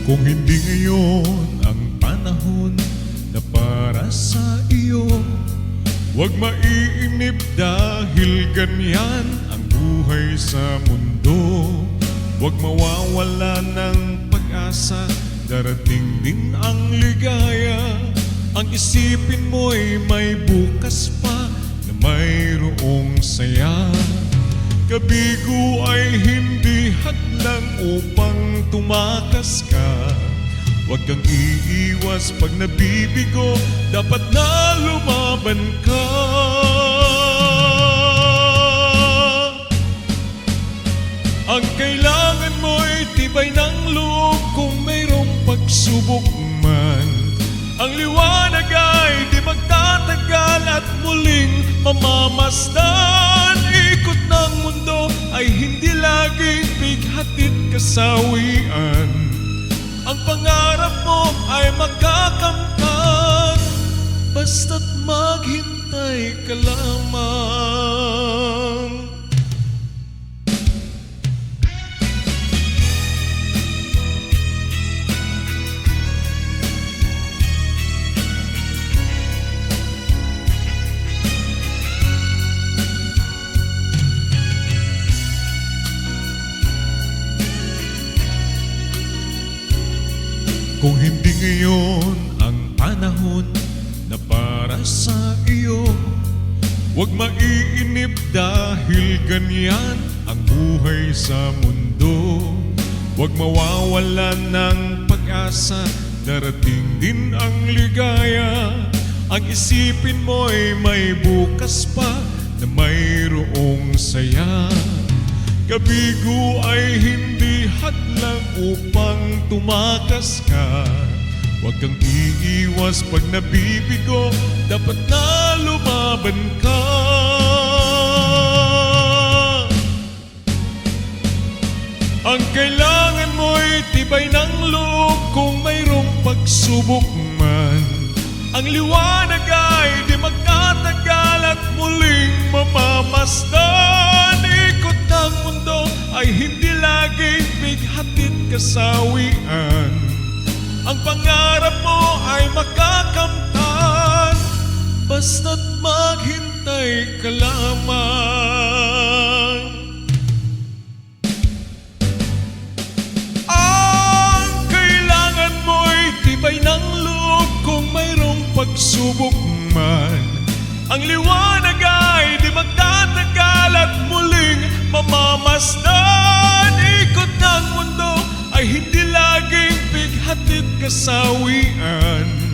Kung hindi ngayon ang panahon na para sa iyo, huwag maiinip dahil ganyan ang buhay sa mundo. Huwag mawawala ng pag-asa, darating din ang ligaya. Ang isipin mo'y may bukas pa na mayroong saya. Kabigo ay hindi hadlang upang tumakas ka. Huwag kang iiwas pag nabibigo, dapat na lumaban ka. Ang kailangan mo'y tibay ng loob kung mayroong pagsubok man. Ang liwanag ay di magtatagal at muling mamamasdan. Ikot ng mundo ay hindi laging bighatid kasawian. Ang pangarap mo ay makakamtan, basta't maghintay ka lamang. Kung hindi ngayon ang panahon na para sa iyo, huwag maiinip dahil ganyan ang buhay sa mundo. Huwag mawawalan ng pag-asa, darating din ang ligaya. Ang isipin mo'y may bukas pa na mayroong saya. Kabigo ay hindi hadlang upang tumakas ka. Huwag kang iiwas pag nabibigo, dapat na lumaban ka. Ang kailangan mo'y tibay ng loob kung mayroong pagsubok man. Ang liwanag ay di magtatagal at muling mamamasdan. Ikot ng mundo ay hindi laging bighatid kasawian. Ang pangarap mo ay makakamtan, basta't maghintay ka lamang. Ang kailangan mo'y tibay ng loob kung mayroong pagsubok man. Ang liwanag ay di magtatagal at muling mamamasdan. Ikot ng mundo ay hindi laging bighatid kasawian.